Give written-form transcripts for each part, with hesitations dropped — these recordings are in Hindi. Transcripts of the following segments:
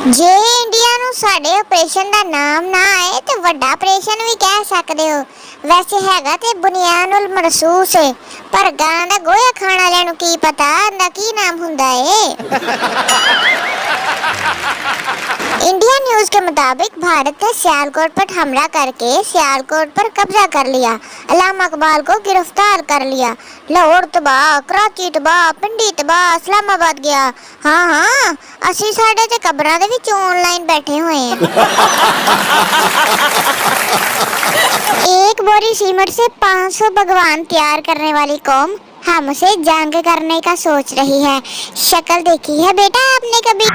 जे इंडिया नू साडे ऑपरेशन दा नाम ना आए ते वड्डा ऑपरेशन भी कह सकदे हो। वैसे हैगा ते बुनियानुल महसूस है, पर गां दा गोया खाण वालियां नू की पता ना की नाम हुंदा है। इंडिया न्यूज के मुताबिक भारत ने सियालकोट पर हमला करके सियालकोट पर कब्जा कर लिया, अल्लामा इकबाल को गिरफ्तार कर लिया। लाहौर तबाह, कराची तबाह, पिंडी तबाह, इस्लामाबाद गया। हाँ हाँ, असी साडे ते कब्रां दे विच ऑनलाइन बैठे हुए हैं। एक बोरी सीमेंट से 500 भगवान तैयार करने वाली कौम हमसे जंग करने का सोच रही है। शक्ल देखी है बेटा आपने कभी?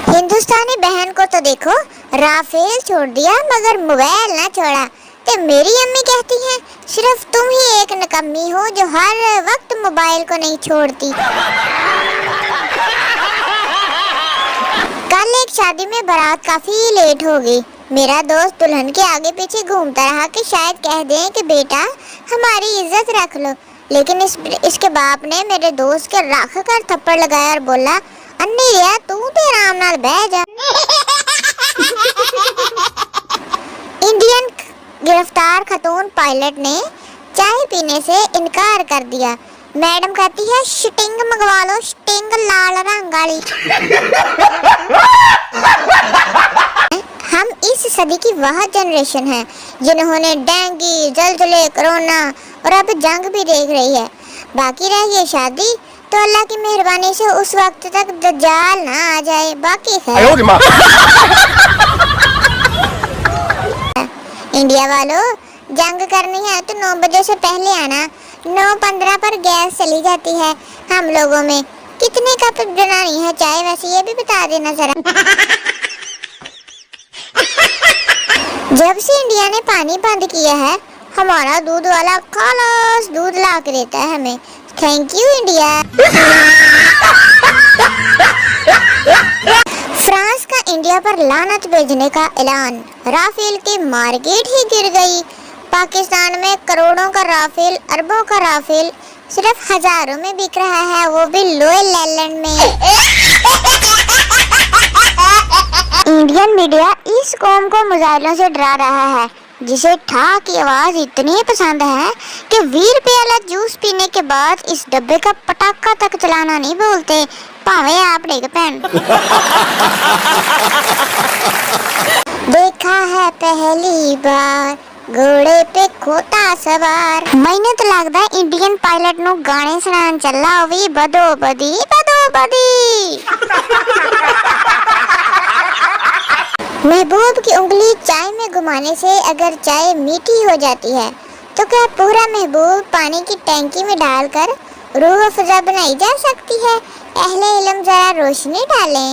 हिंदुस्तानी बहन को तो देखो, राफेल छोड़ दिया मगर मोबाइल ना छोड़ा। ते मेरी अम्मी कहती हैं सिर्फ तुम ही एक निकम्मी हो जो हर वक्त मोबाइल को नहीं छोड़ती। कल एक शादी में बारात काफी लेट हो गई। मेरा दोस्त दुल्हन के आगे पीछे घूमता रहा कि शायद कह दें कि बेटा हमारी इज्जत रख लो, लेकिन इसके बाप ने मेरे दोस्त के रख कर थप्पड़ लगाया और बोला, अन्नी रिया तू तो आराम नाल बह जा। इंडियन गिरफ्तार खातून पायलट ने चाय पीने से इनकार कर दिया। मैडम कहती है स्टिंग मंगवा लो, स्टिंग लाल रंग वाली। हम इस सदी की वह जनरेशन है जिन्होंने डेंगू, जलजले, कोरोना और अब जंग भी देख रही है। बाकी रह गई शादी, तो अल्लाह की मेहरबानी से उस वक्त तक दज्जाल ना आ जाए। बाकी खैर। इंडिया वालों, जंग करनी है तो 9 बजे से पहले आना। 9:15 पर गैस चली जाती है। हम लोगों में कितने कप बनानी है चाय, वैसे ये भी बता देना जरा। जब से इंडिया ने पानी बंद किया है, हमारा दूध वाला खालास दूध ला के देता है हमें। Thank you India. फ्रांस का इंडिया पर लानत भेजने का ऐलान। राफेल की मार्केट ही गिर गई। पाकिस्तान में करोड़ों का राफेल, अरबों का राफेल सिर्फ हजारों में बिक रहा है, वो भी लोअर लेलैंड में। इंडियन मीडिया इस कौम को मिसाइलों से डरा रहा है, जिसे ठा की आवाज इतनी पसंद है कि 20 रुपए वाला जूस पीने के बाद इस डब्बे का पटाखा तक चलाना नहीं बोलते, भावे आप डेग पैन। देखा है पहली बार घोड़े पे खोता सवार। मैंने तो लगता है इंडियन पायलट नु गाने सुनान चला भी बदो बदी बदो बदी। महबूब की उंगली चाय में घुमाने से अगर चाय मीठी हो जाती है, तो क्या पूरा महबूब पानी की टैंकी में डालकर रूह अफ़ज़ा बनाई जा सकती है? अहले इल्म जरा रोशनी डालें।